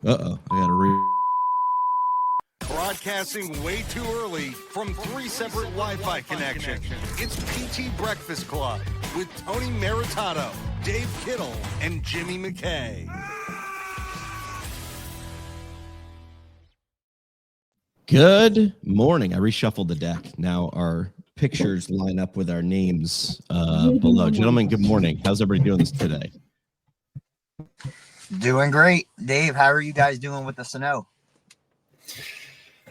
I gotta Broadcasting way too early from 3 separate Wi-Fi connections. It's PT Breakfast Club with Tony Maritato, Dave Kittle, and Jimmy McKay. Good morning. I reshuffled the deck. Now our pictures line up with our names below. Gentlemen, good morning. How's everybody doing this today? Doing great. Dave, how are you guys doing with the snow?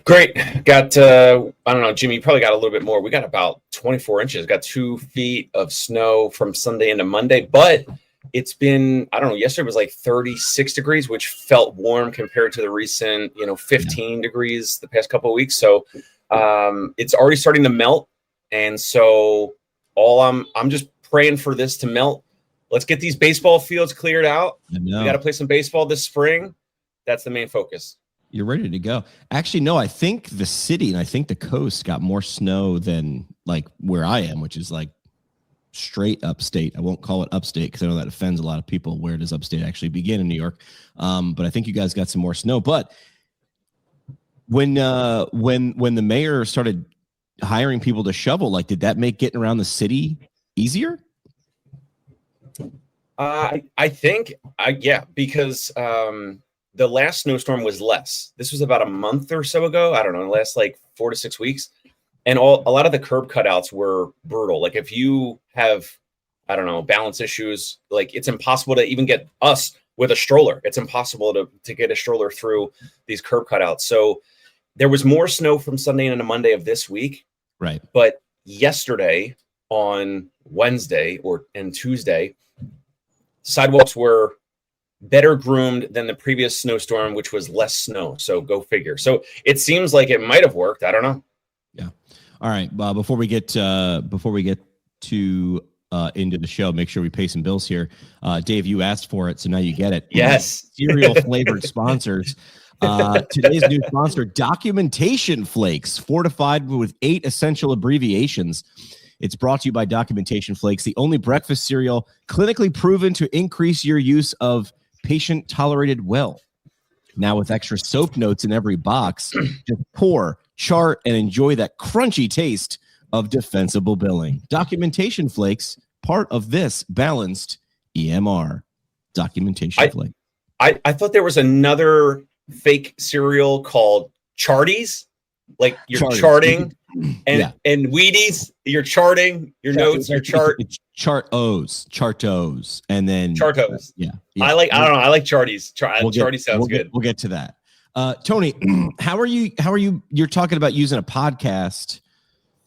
Great. Got, I don't know, Jimmy, you probably got a little bit more. We got about 24 inches, got 2 feet of snow from Sunday into Monday, but it's been, I don't know, yesterday was like 36 degrees, which felt warm compared to the recent, 15 degrees the past couple of weeks. So it's already starting to melt. And so I'm just praying for this to melt. Let's get these baseball fields cleared out. We got to play some baseball this spring. That's the main focus. You're ready to go. Actually, no, I think the city and I think the coast got more snow than like where I am, which is like straight upstate. I won't call it upstate because I know that offends a lot of people. Where does upstate actually begin in New York? But I think you guys got some more snow. But when the mayor started hiring people to shovel, like, did that make getting around the city easier? I think, because the last snowstorm was less. This was about a month or so ago. I don't know, the last like 4 to 6 weeks. And a lot of the curb cutouts were brutal. Like if you have, I don't know, balance issues, like it's impossible to even get us with a stroller. It's impossible to get a stroller through these curb cutouts. So there was more snow from Sunday into Monday of this week. Right. But yesterday on Wednesday and Tuesday, sidewalks were better groomed than the previous snowstorm, which was less snow. So go figure. So it seems like it might have worked. I don't know. Yeah. All right. Before we get to into the show, make sure we pay some bills here. Dave, you asked for it, so now you get it. Yes. Cereal flavored sponsors. Today's new sponsor, Documentation Flakes, fortified with 8 essential abbreviations. It's brought to you by Documentation Flakes, the only breakfast cereal clinically proven to increase your use of patient-tolerated well. Now with extra soap notes in every box, just pour, chart, and enjoy that crunchy taste of defensible billing. Documentation Flakes, part of this balanced EMR. Documentation Flakes. I thought there was another fake cereal called Charties. Like you're charting and Wheaties, you're charting your notes, your chart. It's Chartos, and then Chartos. Yeah. I like Charties. Charties sounds good. We'll get to that. Tony, how are you? You're talking about using a podcast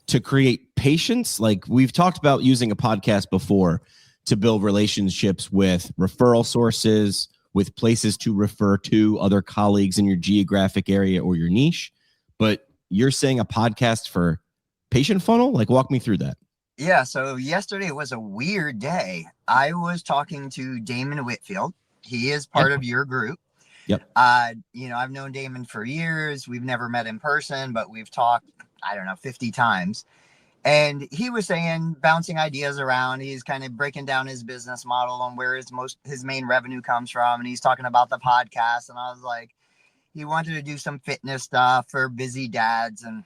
to create patience. Like we've talked about using a podcast before to build relationships with referral sources, with places to refer to other colleagues in your geographic area or your niche. But you're saying a podcast for patient funnel? Like, walk me through that. Yeah, so yesterday was a weird day. I was talking to Damon Whitfield. He is part of your group. Yep. I've known Damon for years. We've never met in person, but we've talked, 50 times. And he was saying, bouncing ideas around. He's kind of breaking down his business model and where his main revenue comes from. And he's talking about the podcast. And I was like, he wanted to do some fitness stuff for busy dads. And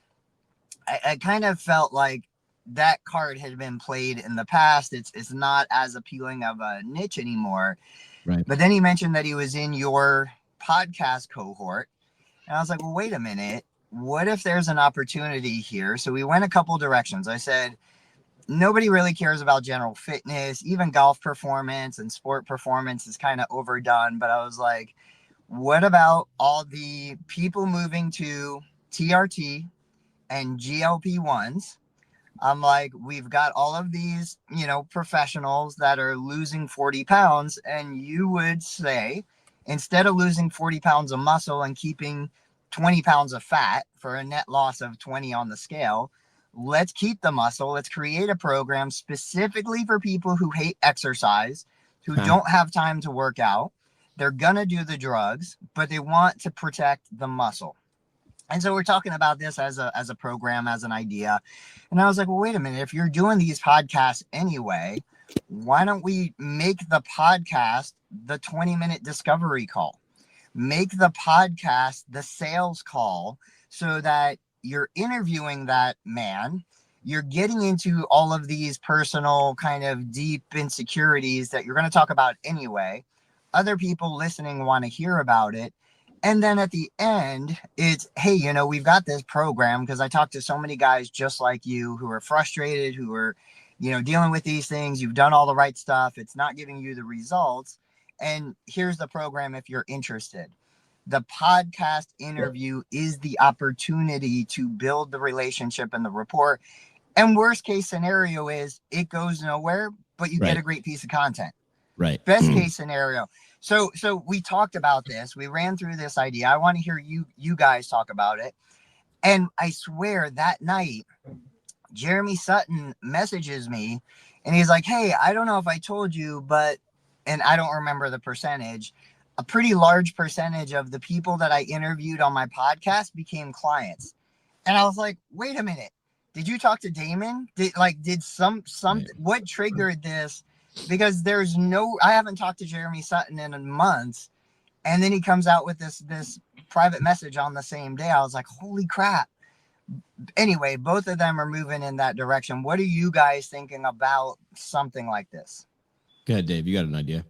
I kind of felt like that card had been played in the past. It's not as appealing of a niche anymore. Right. But then he mentioned that he was in your podcast cohort. And I was like, well, wait a minute. What if there's an opportunity here? So we went a couple directions. I said, nobody really cares about general fitness. Even golf performance and sport performance is kind of overdone. But I was like, what about all the people moving to TRT and GLP-1s? I'm like, we've got all of these, professionals that are losing 40 pounds. And you would say, instead of losing 40 pounds of muscle and keeping 20 pounds of fat for a net loss of 20 on the scale, let's keep the muscle. Let's create a program specifically for people who hate exercise, who don't have time to work out. They're going to do the drugs, but they want to protect the muscle. And so we're talking about this as a program, as an idea. And I was like, well, wait a minute. If you're doing these podcasts anyway, why don't we make the podcast the 20-minute discovery call? make the podcast the sales call so that you're interviewing that man. You're getting into all of these personal kind of deep insecurities that you're going to talk about anyway. Other people listening want to hear about it. And then at the end, it's, hey, you know, we've got this program, because I talked to so many guys just like you who are frustrated, who are, you know, dealing with these things. You've done all the right stuff. It's not giving you the results. And here's the program if you're interested. The podcast interview is the opportunity to build the relationship and the rapport. And worst case scenario is it goes nowhere, but you get a great piece of content. Right. Best case scenario. So we talked about this. We ran through this idea. I want to hear you guys talk about it. And I swear that night, Jeremy Sutton messages me and he's like, hey, I don't know if I told you, but, and I don't remember the percentage, a pretty large percentage of the people that I interviewed on my podcast became clients. And I was like, wait a minute. Did you talk to Damon? Did some what triggered this? Because I haven't talked to Jeremy Sutton in months. And then he comes out with this private message on the same day. I was like, holy crap. Anyway, both of them are moving in that direction. What are you guys thinking about something like this? Go ahead, Dave. You got an idea?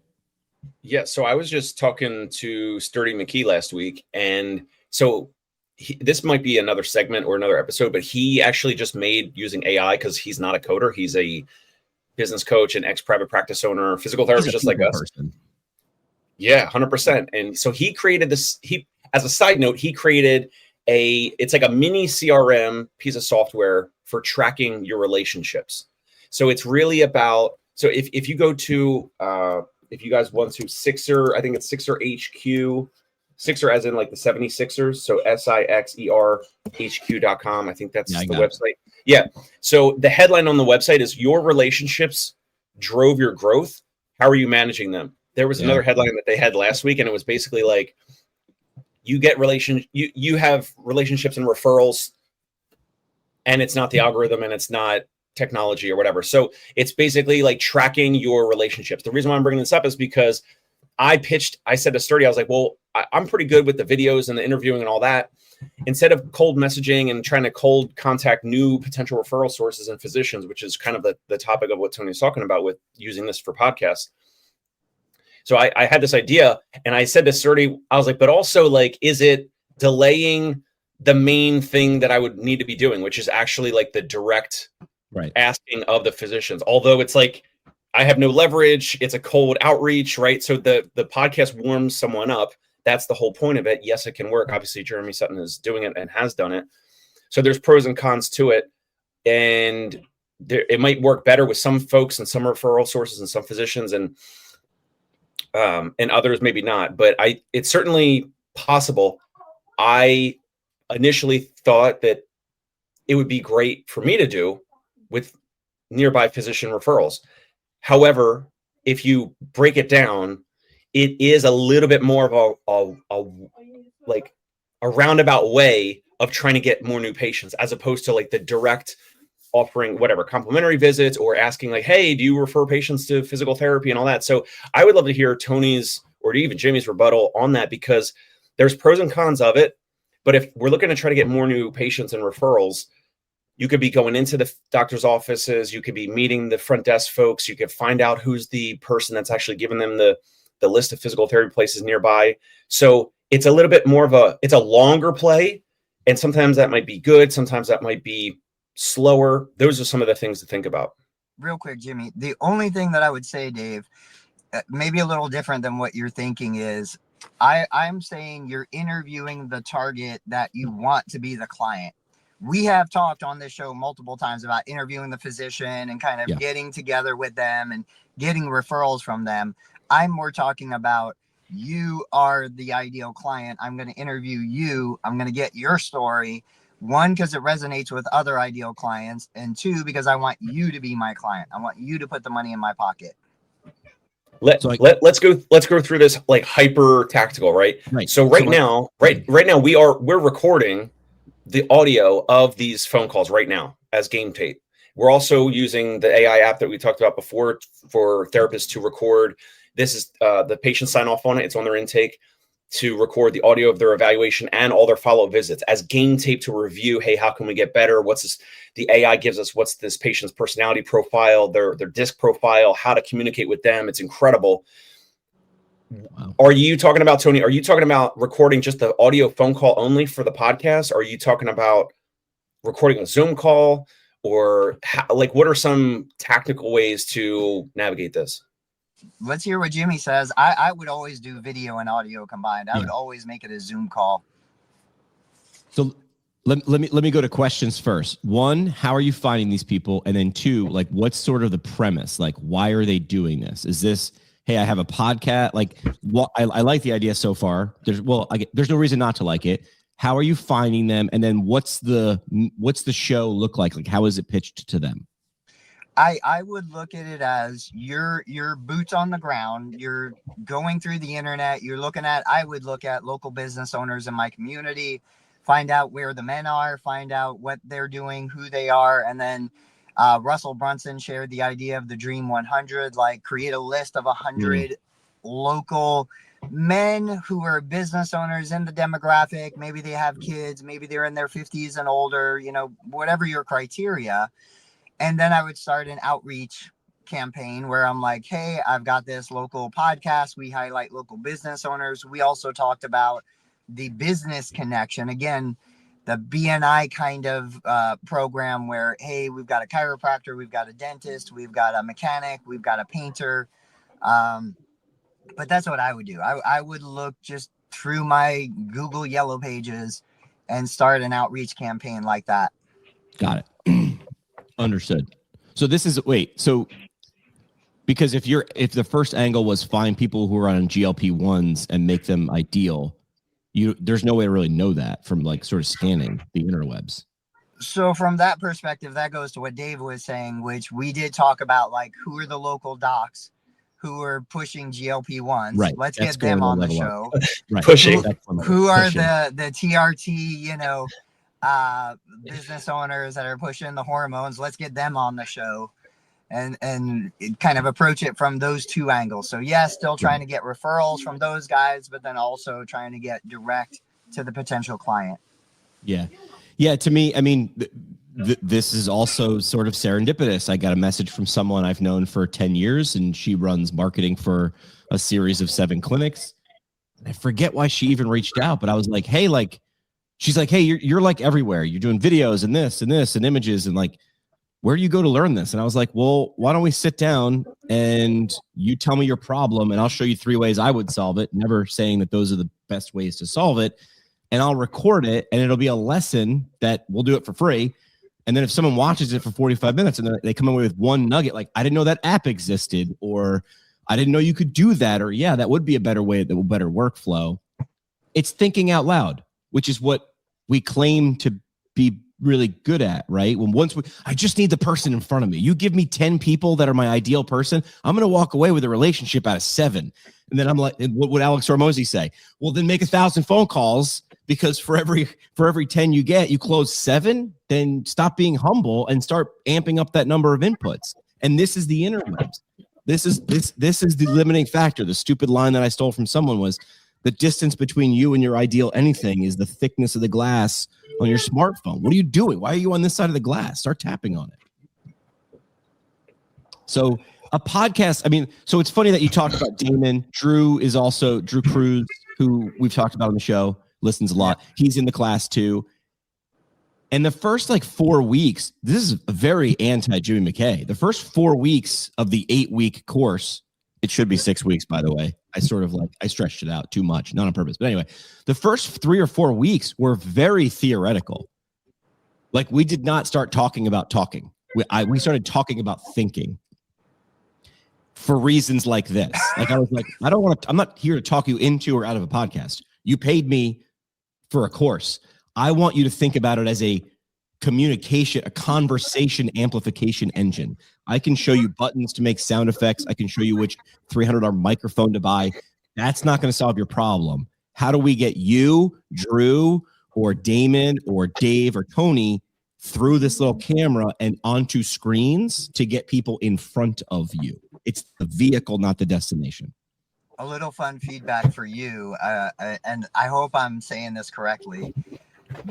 Yeah. So I was just talking to Sturdy McKee last week. And so this might be another segment or another episode, but he actually just made using AI, because he's not a coder. He's a business coach and ex-private practice owner, physical therapist, just like us. Person. Yeah, 100%. And so he created this, as a side note, he created it's like a mini CRM piece of software for tracking your relationships. So it's really about, so if you go to, if you guys want to Sixer, I think it's Sixer HQ, Sixer as in like the 76ers. So SIXERHQ.com. I think that's the website. Yeah. So the headline on the website is your relationships drove your growth. How are you managing them? There was another headline that they had last week, and it was basically like, you have relationships and referrals, and it's not the algorithm and it's not technology or whatever. So it's basically like tracking your relationships. The reason why I'm bringing this up is because I said to Sturdy, I was like, well, I'm pretty good with the videos and the interviewing and all that. Instead of cold messaging and trying to cold contact new potential referral sources and physicians, which is kind of the topic of what Tony's talking about with using this for podcasts. So I had this idea, and I said to Sturdy, I was like, but also, like, is it delaying the main thing that I would need to be doing, which is actually like the direct asking of the physicians? Although it's like, I have no leverage. It's a cold outreach, right? So the podcast warms someone up. That's the whole point of it. Yes, it can work. Obviously, Jeremy Sutton is doing it and has done it. So there's pros and cons to it. And it might work better with some folks and some referral sources and some physicians and others maybe not. But it's certainly possible. I initially thought that it would be great for me to do with nearby physician referrals. However, if you break it down, it is a little bit more of a roundabout way of trying to get more new patients, as opposed to like the direct offering whatever complimentary visits or asking like, hey, do you refer patients to physical therapy and all that? So I would love to hear Tony's or even Jimmy's rebuttal on that, because there's pros and cons of it. But if we're looking to try to get more new patients and referrals, you could be going into the doctor's offices. You could be meeting the front desk folks. You could find out who's the person that's actually giving them the list of physical therapy places nearby. So it's a little bit more it's a longer play. And sometimes that might be good. Sometimes that might be slower. Those are some of the things to think about. Real quick, Jimmy, the only thing that I would say, Dave, maybe a little different than what you're thinking is, I'm saying you're interviewing the target that you want to be the client. We have talked on this show multiple times about interviewing the physician and kind of getting together with them and getting referrals from them. I'm more talking about, you are the ideal client. I'm going to interview you. I'm going to get your story. One, because it resonates with other ideal clients. And two, because I want you to be my client. I want you to put the money in my pocket. Let's go through this like hyper tactical, right? So right now we're recording the audio of these phone calls right now as game tape. We're also using the AI app that we talked about before for therapists to record. This is the patient sign off on it. It's on their intake. to record the audio of their evaluation and all their follow-up visits as game tape to review. Hey, how can we get better? What's this? The AI gives us what's this patient's personality profile, their disc profile, how to communicate with them. It's incredible. Wow. Are you talking about, Tony, are you talking about recording just the audio phone call only for the podcast? Or are you talking about recording a Zoom call? Or like, what are some tactical ways to navigate this? Let's hear what Jimmy says. I would always do video and audio combined. I would always make it a Zoom call. So let me go to questions first. One, how are you finding these people? And then two, like, what's sort of the premise? Like, why are they doing this? Is this, hey, I have a podcast? Like, what I like the idea so far. There's no reason not to like it. How are you finding them? And then what's the show look like? Like, how is it pitched to them? I would look at it as your boots on the ground. You're going through the internet. I would look at local business owners in my community, find out where the men are, find out what they're doing, who they are. And then Russell Brunson shared the idea of the Dream 100, like create a list of 100 local men who are business owners in the demographic. Maybe they have kids, maybe they're in their 50s and older, whatever your criteria. And then I would start an outreach campaign where I'm like, hey, I've got this local podcast. We highlight local business owners. We also talked about the business connection. Again, the BNI kind of program where, hey, we've got a chiropractor, we've got a dentist, we've got a mechanic, we've got a painter. But that's what I would do. I would look just through my Google Yellow Pages and start an outreach campaign like that. Got it. Understood. So because if the first angle was find people who are on GLP-1s and make them ideal, there's no way to really know that from like sort of scanning the interwebs. So from that perspective, that goes to what Dave was saying, which we did talk about, like, who are the local docs who are pushing GLP-1s. Right. Let's get them on the show. Right. Pushing. Who are the TRT, business owners that are pushing the hormones? Let's get them on the show and kind of approach it from those two angles. So yes, still trying to get referrals from those guys, but then also trying to get direct to the potential client. Yeah. Yeah. To me, I mean, this is also sort of serendipitous. I got a message from someone I've known for 10 years, and she runs marketing for a series of 7 clinics. I forget why she even reached out, but I was like, hey, she's like, hey, you're like everywhere. You're doing videos and this and images, and like, where do you go to learn this? And I was like, well, why don't we sit down and you tell me your problem and I'll show you 3 ways I would solve it, never saying that those are the best ways to solve it. And I'll record it, and it'll be a lesson that we'll do it for free. And then if someone watches it for 45 minutes and they come away with one nugget, like, I didn't know that app existed, or I didn't know you could do that, or yeah, that would be a better way, that will better workflow. It's thinking out loud, which is what we claim to be really good at, right? I just need the person in front of me. You give me 10 people that are my ideal person, I'm going to walk away with a relationship out of 7. And then I'm like, what would Alex Hormozy say? Well, then make 1,000 phone calls, because for every 10 you get, you close 7. Then stop being humble and start amping up that number of inputs. And this is the interwebs. This is the limiting factor. The stupid line that I stole from someone was, the distance between you and your ideal anything is the thickness of the glass on your smartphone. What are you doing? Why are you on this side of the glass? Start tapping on it. So a podcast, I mean, so it's funny that you talked about Damon. Drew Cruz, who we've talked about on the show, listens a lot. He's in the class too. And the first 4 weeks, this is very anti-Jimmy McKay. The first 4 weeks of the 8-week course, it should be 6 weeks, by the way. I stretched it out too much, not on purpose. But anyway, the first 3 or 4 weeks were very theoretical. Like, we did not start talking about talking. We started talking about thinking for reasons like this. Like, I was like, I'm not here to talk you into or out of a podcast. You paid me for a course. I want you to think about it as a communication, a conversation amplification engine. I can show you buttons to make sound effects. I can show you which $300 microphone to buy. That's not going to solve your problem. How do we get you, Drew, or Damon, or Dave, or Tony through this little camera and onto screens to get people in front of you? It's the vehicle, not the destination. a little fun feedback for you, and I hope I'm saying this correctly.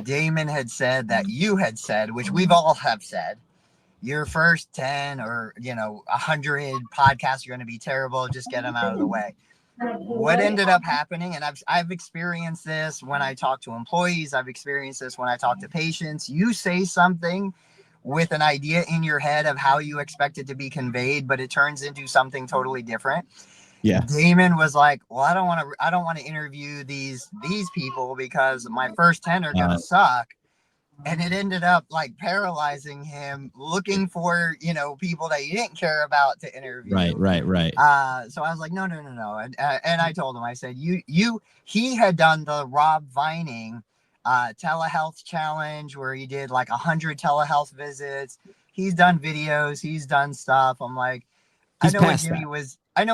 Damon had said that you had said, which we've all have said, your first 10 or 100 podcasts are going to be terrible. Just get them out of the way. What ended up happening, and I've experienced this when I talk to employees, I've experienced this when I talk to patients. You say something with an idea in your head of how you expect it to be conveyed, but it turns into something totally different. Yeah. Damon was like, well, I don't want to interview these people because my first 10 are going to suck. And it ended up like paralyzing him looking for, people that you didn't care about to interview. Right. So I was like, no. And I told him, I said, he had done the Rob Vining telehealth challenge where he did like 100 telehealth visits. He's done videos. He's done stuff. I'm like, I know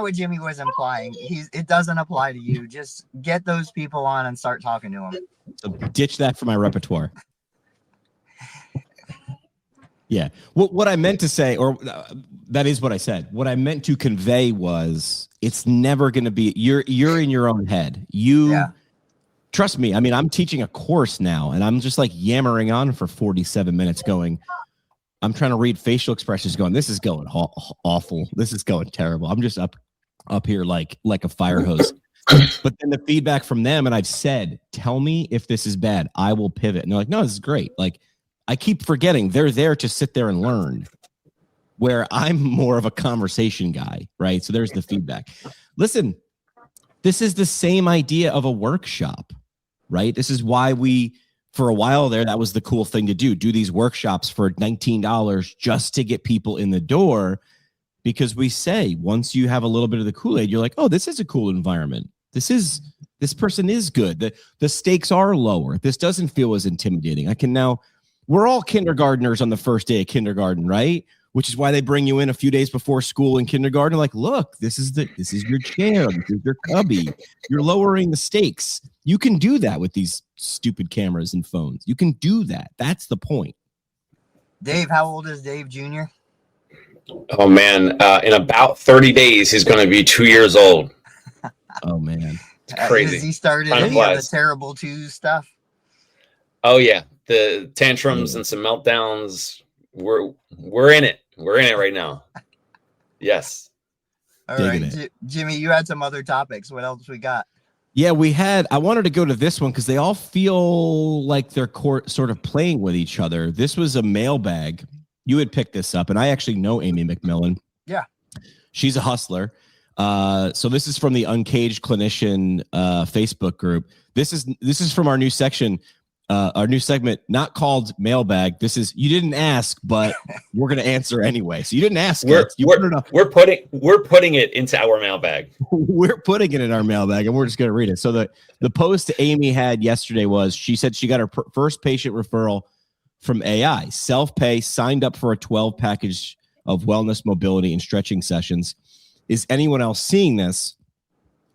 what Jimmy was implying. It doesn't apply to you. Just get those people on and start talking to them. So ditch that for my repertoire. Yeah. What I meant to say, or that is what I said. What I meant to convey was it's never going to be, you're in your own head. Trust me. I mean, I'm teaching a course now and I'm just like yammering on for 47 minutes going, I'm trying to read facial expressions going, this is going awful. This is going terrible. I'm just up here like a fire hose. But then the feedback from them, and I've said, tell me if this is bad. I will pivot. And they're like, no, this is great. Like, I keep forgetting they're there to sit there and learn, where I'm more of a conversation guy, right? So there's the feedback. Listen, this is the same idea of a workshop, right? This is why for a while there, that was the cool thing to do these workshops for $19 just to get people in the door, because we say once you have a little bit of the Kool-Aid, you're like, oh, this is a cool environment. This person is good. The stakes are lower. This doesn't feel as intimidating. We're all kindergartners on the first day of kindergarten, right? Which is why they bring you in a few days before school in kindergarten. Like, look, this is your chair. This is your cubby. You're lowering the stakes. You can do that with these stupid cameras and phones. You can do that. That's the point. Dave, how old is Dave Jr.? Oh, man. In about 30 days, he's going to be 2 years old. Oh, man. It's crazy. Has he started any of the terrible 2 stuff? Oh, yeah. The tantrums and some meltdowns. We're in it. We're in it right now. Yes. All right, Jimmy, you had some other topics. What else we got? Yeah, I wanted to go to this one because they all feel like they're sort of playing with each other. This was a mailbag. You had picked this up, and I actually know Amy McMillan. Yeah. She's a hustler. So this is from the Uncaged Clinician Facebook group. This is from our new section. Our new segment, not called mailbag. This is, you didn't ask, but we're going to answer anyway. So you didn't ask. We're putting it into our mailbag. We're putting it in our mailbag, and we're just going to read it. So the post Amy had yesterday was, she said she got her first patient referral from AI, self-pay, signed up for a 12 package of wellness, mobility, and stretching sessions. Is anyone else seeing this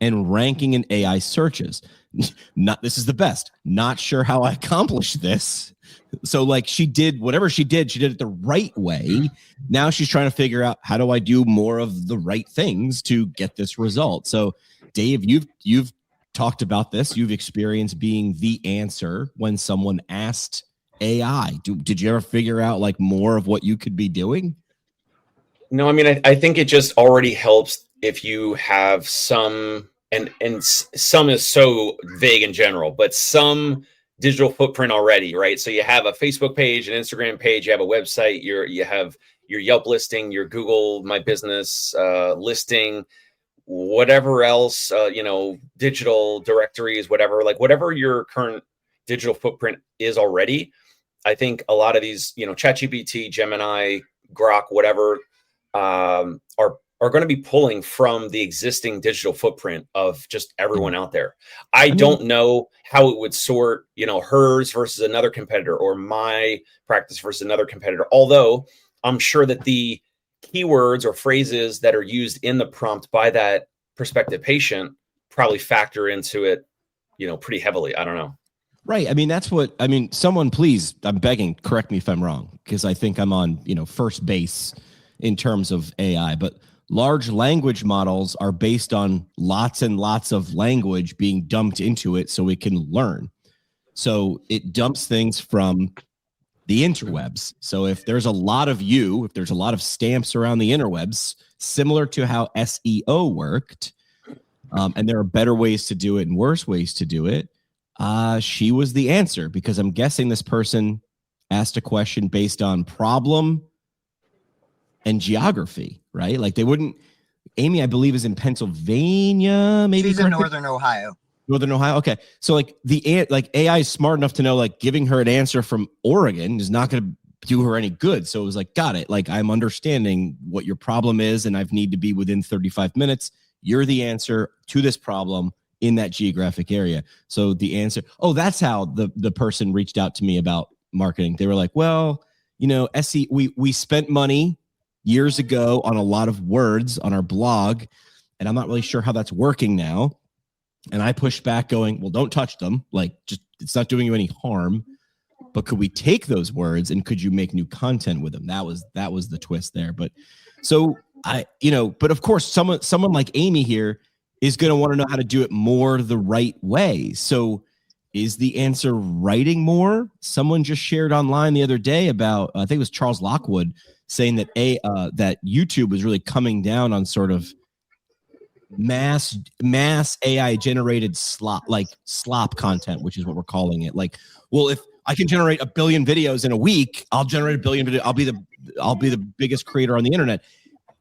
and ranking in AI searches? This is the best. Not sure how I accomplished this. So like she did whatever she did it the right way. Now she's trying to figure out, how do I do more of the right things to get this result? So Dave, you've talked about this. You've experienced being the answer when someone asked AI. Did you ever figure out like more of what you could be doing? No, I mean, I think it just already helps if you have some, and some is so vague in general, but some digital footprint already, right? So you have a Facebook page, an Instagram page, you have a website, you have your Yelp listing, your Google My Business listing, whatever else, digital directories, whatever your current digital footprint is already. I think a lot of these, ChatGPT, Gemini, Grok, whatever, are going to be pulling from the existing digital footprint of just everyone out there. I don't know how it would sort, hers versus another competitor or my practice versus another competitor. Although I'm sure that the keywords or phrases that are used in the prompt by that prospective patient probably factor into it, pretty heavily. I don't know. Right. Someone please, I'm begging, correct me if I'm wrong, because I think I'm on, first base in terms of AI, but large language models are based on lots and lots of language being dumped into it so it can learn. So it dumps things from the interwebs. So if there's a lot of if there's a lot of stamps around the interwebs, similar to how SEO worked, and there are better ways to do it and worse ways to do it, she was the answer, because I'm guessing this person asked a question based on problem and geography, right? Like they wouldn't. Amy, I believe, is in Pennsylvania. Maybe she's in Northern Ohio. Northern Ohio. Okay, so like AI is smart enough to know like giving her an answer from Oregon is not going to do her any good. So it was like, got it. Like I'm understanding what your problem is, and I need to be within 35 minutes. You're the answer to this problem in that geographic area. So the answer. Oh, that's how the person reached out to me about marketing. They were like, well, you know, we spent money years ago on a lot of words on our blog, and I'm not really sure how that's working now. And I pushed back going, well, don't touch them. Like, just, it's not doing you any harm, but could we take those words and could you make new content with them? That was the twist there. But so but of course, someone like Amy here is going to want to know how to do it more the right way. So is the answer writing more? Someone just shared online the other day about, I think it was Charles Lockwood, saying that that YouTube was really coming down on sort of mass AI generated slop content, which is what we're calling it. Like, well, if I can generate 1 billion videos in a week, I'll generate 1 billion videos. I'll be the biggest creator on the internet.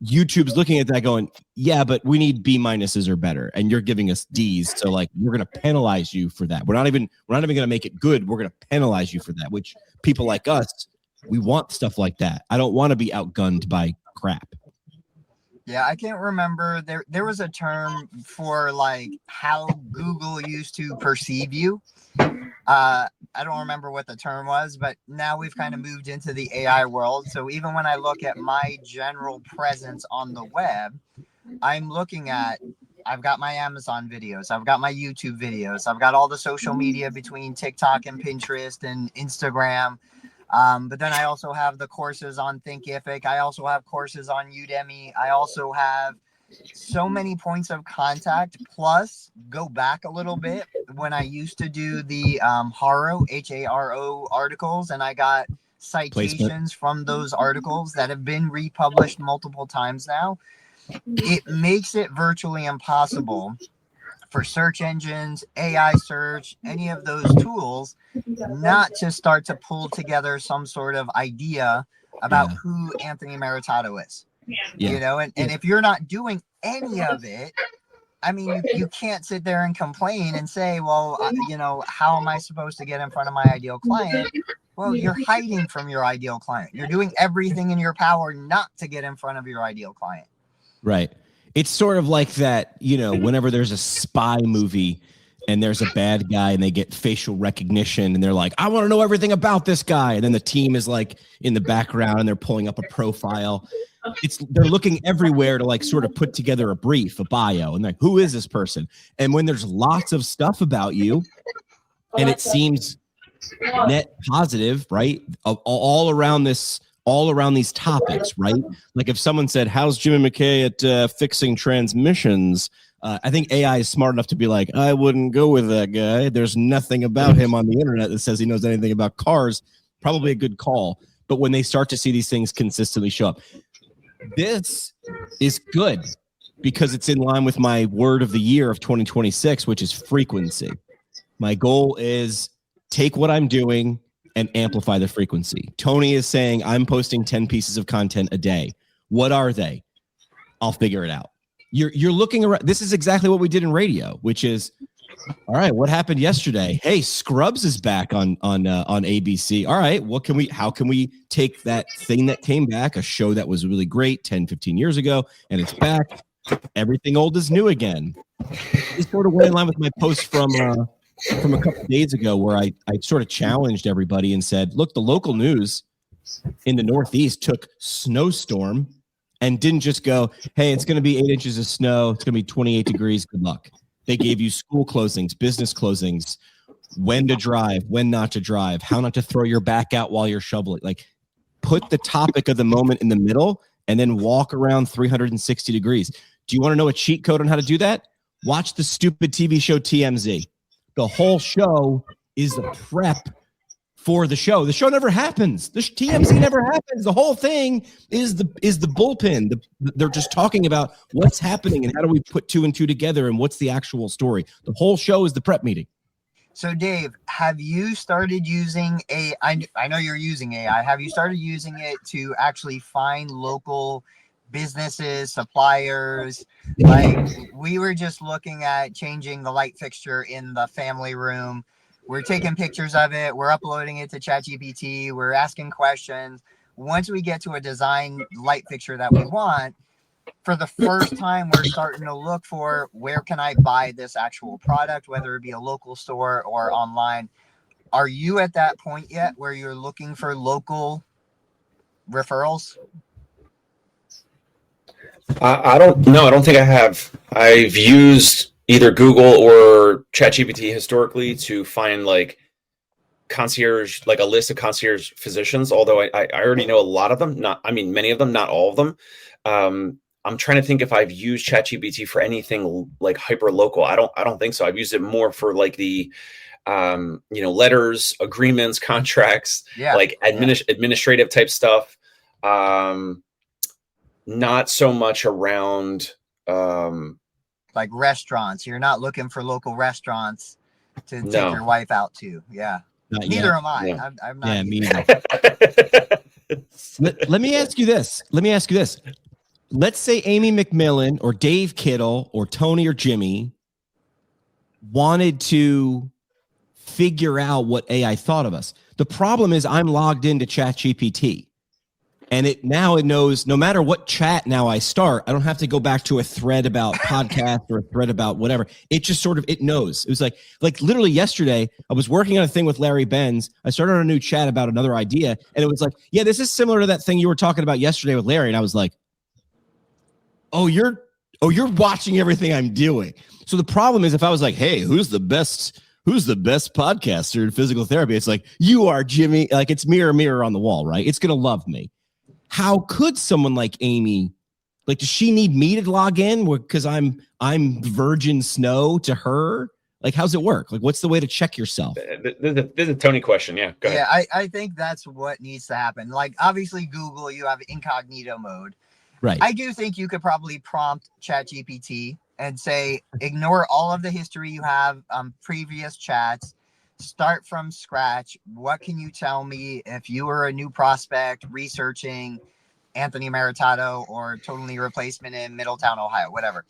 YouTube's looking at that going, yeah, but we need B- or better, and you're giving us D's. So like, we're going to penalize you for that. We're not even going to make it good. We're going to penalize you for that, which people like us, we want stuff like that. I don't want to be outgunned by crap. Yeah, I can't remember. There was a term for like how Google used to perceive you. I don't remember what the term was, but now we've kind of moved into the AI world. So even when I look at my general presence on the web, I'm looking at, I've got my Amazon videos, I've got my YouTube videos, I've got all the social media between TikTok and Pinterest and Instagram. But then I also have the courses on Thinkific. I also have courses on Udemy. I also have so many points of contact. Plus, go back a little bit when I used to do the HARO, HARO articles, and I got citations from those articles that have been republished multiple times now. It makes it virtually impossible for search engines, AI search, any of those tools, not to start to pull together some sort of idea about who Anthony Maritato is. Yeah. You know, and if you're not doing any of it, I mean, you can't sit there and complain and say, well, how am I supposed to get in front of my ideal client? Well, you're hiding from your ideal client. You're doing everything in your power not to get in front of your ideal client. Right. It's sort of like that, whenever there's a spy movie and there's a bad guy and they get facial recognition and they're like, I want to know everything about this guy. And then the team is like in the background and they're pulling up a profile. They're looking everywhere to like sort of put together a brief, a bio, and like, who is this person? And when there's lots of stuff about you and it seems net positive, right? All around these topics, right? Like if someone said, how's Jimmy McKay at fixing transmissions? I think AI is smart enough to be like, I wouldn't go with that guy. There's nothing about him on the internet that says he knows anything about cars. Probably a good call. But when they start to see these things consistently show up, this is good because it's in line with my word of the year of 2026, which is frequency. My goal is take what I'm doing and amplify the frequency. Tony is saying I'm posting 10 pieces of content a day. What are they? I'll figure it out. You're looking around. This is exactly what we did in radio, which is, all right, what happened yesterday? Hey, Scrubs is back on ABC. All right, how can we take that thing that came back, a show that was really great 10, 15 years ago, and it's back. Everything old is new again. This sort of went in line with my post from a couple of days ago where I sort of challenged everybody and said, look, the local news in the Northeast took snowstorm and didn't just go, hey, it's going to be 8 inches of snow. It's going to be 28 degrees. Good luck. They gave you school closings, business closings, when to drive, when not to drive, how not to throw your back out while you're shoveling. Like, put the topic of the moment in the middle and then walk around 360 degrees. Do you want to know a cheat code on how to do that? Watch the stupid TV show TMZ. The whole show is the prep for the show. The show never happens. The TMZ never happens. The whole thing is the bullpen. They're just talking about what's happening and how do we put 2 and 2 together and what's the actual story. The whole show is the prep meeting. So Dave, have you started using I know you're using AI. Have you started using it to actually find local businesses, suppliers? Like, we were just looking at changing the light fixture in the family room. We're taking pictures of it. We're uploading it to ChatGPT. We're asking questions. Once we get to a design light fixture that we want, for the first time, we're starting to look for where can I buy this actual product, whether it be a local store or online. Are you at that point yet where you're looking for local referrals? I don't know. I don't think I have. I've used either Google or ChatGPT historically to find like concierge, like a list of concierge physicians. Although I already know a lot of them, many of them, not all of them. I'm trying to think if I've used ChatGPT for anything like hyper local. I don't think so. I've used it more for like the, letters, agreements, contracts, administrative type stuff. Not so much around, like restaurants. You're not looking for local restaurants to take your wife out to. Yeah. Neither am I. Yeah. I'm not. Yeah, me neither. Let me ask you this. Let's say Amy McMillan or Dave Kittle or Tony or Jimmy wanted to figure out what AI thought of us. The problem is I'm logged into ChatGPT. And it knows no matter what chat now I start, I don't have to go back to a thread about podcast or a thread about whatever. It just it knows. It was like literally yesterday, I was working on a thing with Larry Benz. I started on a new chat about another idea. And it was like, yeah, this is similar to that thing you were talking about yesterday with Larry. And I was like, you're watching everything I'm doing. So the problem is if I was like, hey, who's the best podcaster in physical therapy? It's like, you are, Jimmy. Like, it's mirror on the wall, right? It's going to love me. How could someone like Amy, like, does she need me to log in because I'm Virgin Snow to her? Like, how's it work? Like, what's the way to check yourself? This is a Tony question. Yeah, go ahead. Yeah, I think that's what needs to happen. Like, obviously, Google, you have incognito mode. Right. I do think you could probably prompt ChatGPT and say, ignore all of the history you have, previous chats. Start from scratch. What can you tell me if you were a new prospect researching Anthony Maritato or Total Knee Replacement in Middletown, Ohio, whatever.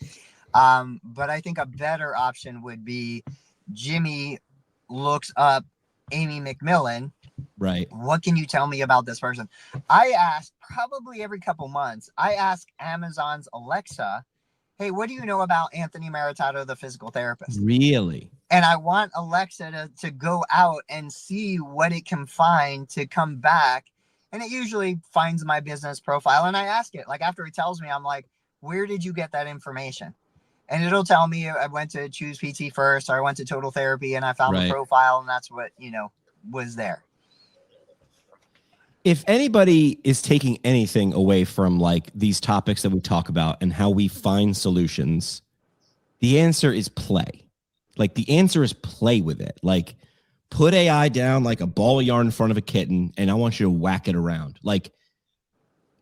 But I think a better option would be Jimmy looks up Amy McMillan. Right. What can you tell me about this person? I ask probably every couple months. I ask Amazon's Alexa, hey, what do you know about Anthony Maritato, the physical therapist? Really? And I want Alexa to go out and see what it can find to come back. And it usually finds my business profile. And I ask it, like, after it tells me, I'm like, where did you get that information? And it'll tell me I went to Choose PT first, or I went to Total Therapy and I found the profile, and that's what, was there. If anybody is taking anything away from like these topics that we talk about and how we find solutions, the answer is play. Like, the answer is play with it. Like, put AI down like a ball of yarn in front of a kitten, and I want you to whack it around. Like,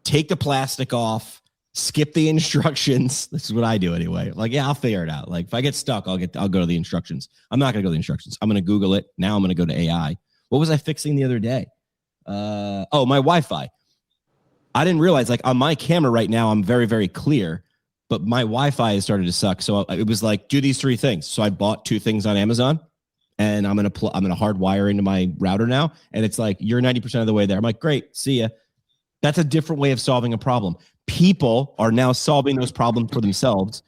take the plastic off, skip the instructions. This is what I do anyway. Like, yeah, I'll figure it out. Like, if I get stuck, I'll go to the instructions. I'm not going to go to the instructions. I'm going to Google it. Now I'm going to go to AI. What was I fixing the other day? My Wi-Fi. I didn't realize, like, on my camera right now, I'm very, very clear, but my Wi-Fi has started to suck. So it was like, do these 3 things. So I bought 2 things on Amazon, and I'm going to hardwire into my router now. And it's like, you're 90% of the way there. I'm like, great. See ya. That's a different way of solving a problem. People are now solving those problems for themselves.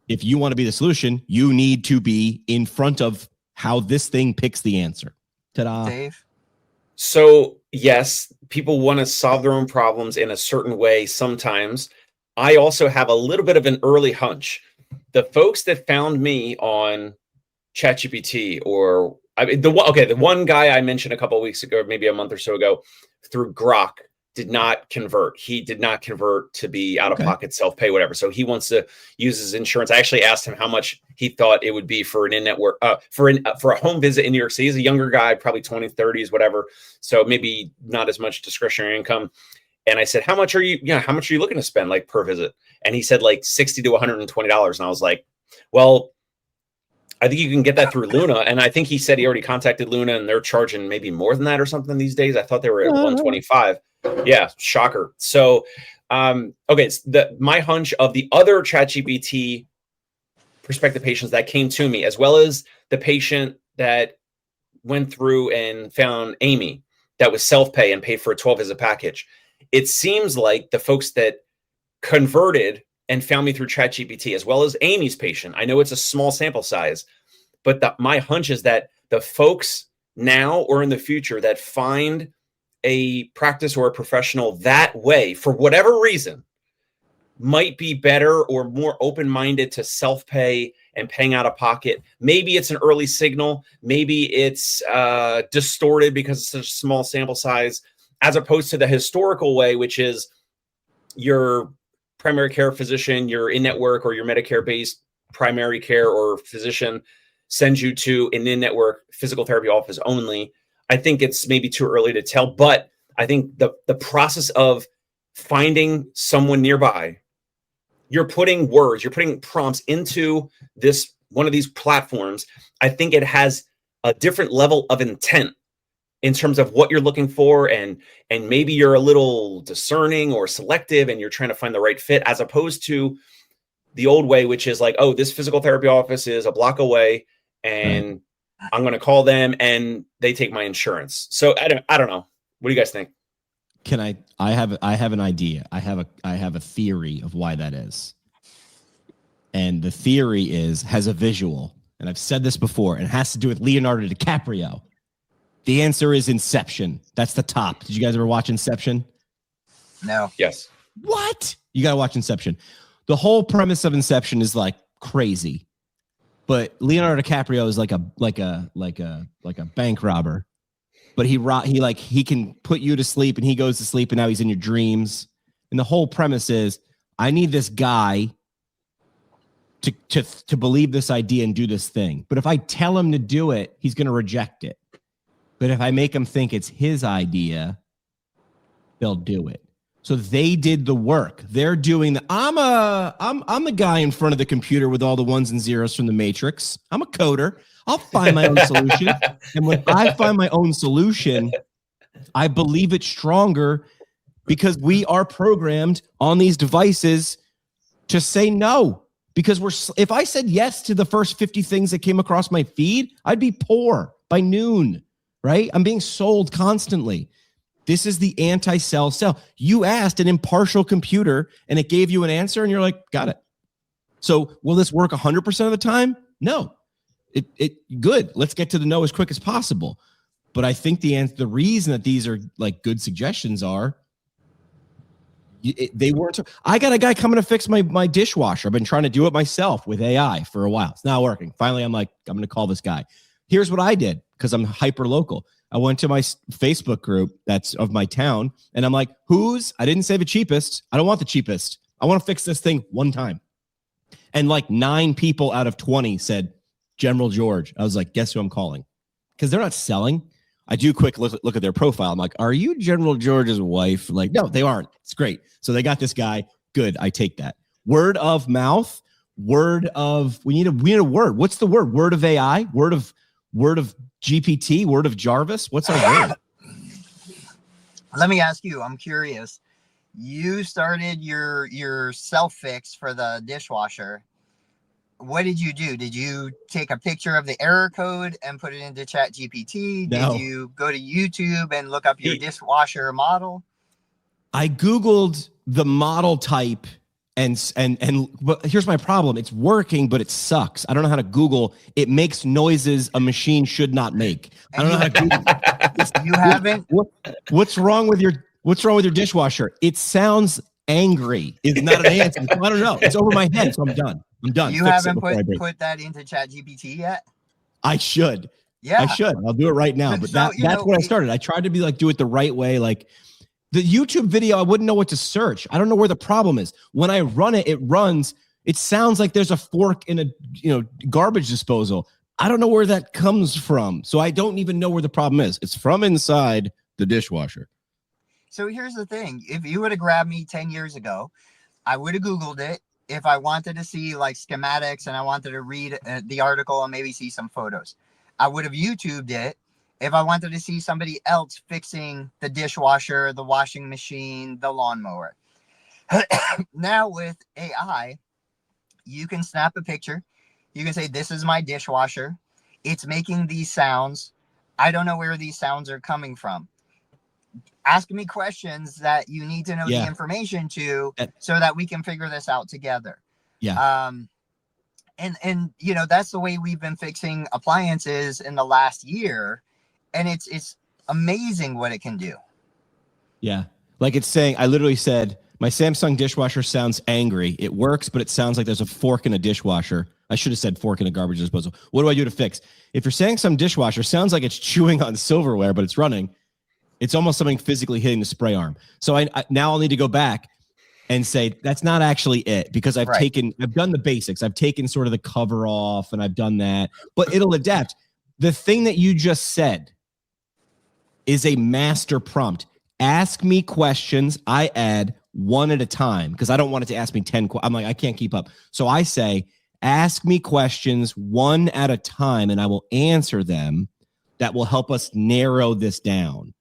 If you want to be the solution, you need to be in front of how this thing picks the answer. Ta-da. Dave? So, yes, people want to solve their own problems in a certain way sometimes. I also have a little bit of an early hunch. The folks that found me on ChatGPT, the one guy I mentioned a couple of weeks ago, maybe a month or so ago, through Grok, did not convert. He did not convert to be out of pocket, self-pay, whatever. So he wants to use his insurance. I actually asked him how much he thought it would be for an in-network, for a home visit in New York City. He's a younger guy, probably 20s, 30s, whatever. So maybe not as much discretionary income. And I said, how much are you looking to spend like per visit? And he said like $60 to $120. And I was like, well, I think you can get that through Luna. And I think he said he already contacted Luna and they're charging maybe more than that or something these days. I thought they were at 125. Yeah, shocker. So, okay, my hunch of the other ChatGPT prospective patients that came to me, as well as the patient that went through and found Amy that was self-pay and paid for a 12-visit package. It seems like the folks that converted and found me through ChatGPT, as well as Amy's patient, I know it's a small sample size, but my hunch is that the folks now or in the future that find a practice or a professional that way, for whatever reason, might be better or more open-minded to self-pay and paying out of pocket. Maybe it's an early signal. Maybe it's distorted because it's such a small sample size, as opposed to the historical way, which is your primary care physician, your in-network or your Medicare-based primary care or physician sends you to an in-network physical therapy office only. I think it's maybe too early to tell, but I think the process of finding someone nearby, you're putting prompts into one of these platforms. I think it has a different level of intent in terms of what you're looking for, and maybe you're a little discerning or selective and you're trying to find the right fit, as opposed to the old way, which is like, oh, this physical therapy office is a block away and I'm going to call them and they take my insurance. So I don't know. What do you guys think? I have an idea. I have a theory of why that is. And the theory has a visual. And I've said this before, and it has to do with Leonardo DiCaprio. The answer is Inception. That's the top. Did you guys ever watch Inception? No. Yes. What? You got to watch Inception. The whole premise of Inception is like crazy. But Leonardo DiCaprio is like a bank robber. But he can put you to sleep and he goes to sleep and now he's in your dreams. And the whole premise is, I need this guy to believe this idea and do this thing. But if I tell him to do it, he's going to reject it. But if I make him think it's his idea, they'll do it. So they did the work. They're doing I'm the guy in front of the computer with all the ones and zeros from the Matrix. I'm a coder. I'll find my own solution. And when I find my own solution, I believe it's stronger because we are programmed on these devices to say no. Because if I said yes to the first 50 things that came across my feed, I'd be poor by noon, right? I'm being sold constantly. This is the anti-sell sell. You asked an impartial computer and it gave you an answer and you're like, got it. So will this work 100% of the time? No. It good. Let's get to the no as quick as possible. But I think the reason that these are like good suggestions are they weren't. I got a guy coming to fix my dishwasher. I've been trying to do it myself with AI for a while. It's not working. Finally, I'm like, I'm going to call this guy. Here's what I did because I'm hyper local. I went to my Facebook group that's of my town, and I'm like, I didn't say the cheapest. I don't want the cheapest. I want to fix this thing one time. And like 9 people out of 20 said, General George. I was like, guess who I'm calling? Because they're not selling. I do quick look at their profile. I'm like, are you General George's wife? Like, no, they aren't. It's great. So they got this guy. Good. I take that. Word of mouth. We need a word. What's the word? Word of AI? Word of GPT? Word of Jarvis? What's our word? Let me ask you, I'm curious. You started your self-fix for the dishwasher. What did you do? Did you take a picture of the error code and put it into ChatGPT? No. Did you go to YouTube and look up your dishwasher model? I Googled the model type and but here's my problem. It's working, but it sucks. I don't know how to Google. It makes noises a machine should not make. I don't know how to Google. You haven't? What's wrong with your dishwasher? It sounds angry. It's not an answer. I don't know. It's over my head, so I'm done. You haven't put that into ChatGPT yet? I should. Yeah. I should. I'll do it right now. But that's what I started. I tried to be like, do it the right way. Like, The YouTube video, I wouldn't know what to search. I don't know where the problem is. When I run it, it runs. It sounds like there's a fork in a garbage disposal. I don't know where that comes from. So I don't even know where the problem is. It's from inside the dishwasher. So here's the thing. If you would have grabbed me 10 years ago, I would have Googled it. If I wanted to see like schematics and I wanted to read the article and maybe see some photos, I would have YouTubed it. If I wanted to see somebody else fixing the dishwasher, the washing machine, the lawnmower. Now with AI, you can snap a picture. You can say, this is my dishwasher. It's making these sounds. I don't know where these sounds are coming from. Ask me questions that you need to know the information to, so that we can figure this out together. Yeah. And that's the way we've been fixing appliances in the last year. And it's amazing what it can do. Yeah. Like it's saying, I literally said, my Samsung dishwasher sounds angry. It works, but it sounds like there's a fork in a dishwasher. I should have said fork in a garbage disposal. What do I do to fix? If you're saying some dishwasher sounds like it's chewing on silverware, but it's running, it's almost something physically hitting the spray arm. So I now I'll need to go back and say, that's not actually it, because I've done the basics. I've taken sort of the cover off and I've done that, but it'll adapt. The thing that you just said is a master prompt. Ask me questions. I add one at a time because I don't want it to ask me 10. I'm like, I can't keep up. So I say, ask me questions one at a time and I will answer them. That will help us narrow this down.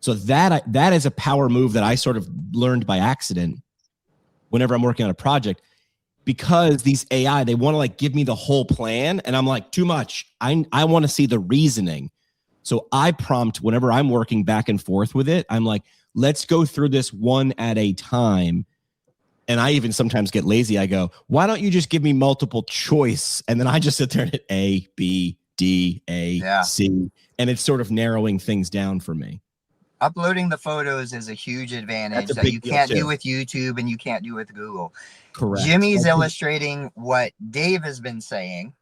So that is a power move that I sort of learned by accident whenever I'm working on a project, because these AI, they want to like give me the whole plan. And I'm like, too much. I want to see the reasoning. So I prompt whenever I'm working back and forth with it. I'm like, let's go through this one at a time. And I even sometimes get lazy. I go, why don't you just give me multiple choice? And then I just sit there and hit A, B, D, A, C. And it's sort of narrowing things down for me. Uploading the photos is a huge advantage that you can't do with YouTube and you can't do with Google. Correct. Jimmy's illustrating what Dave has been saying,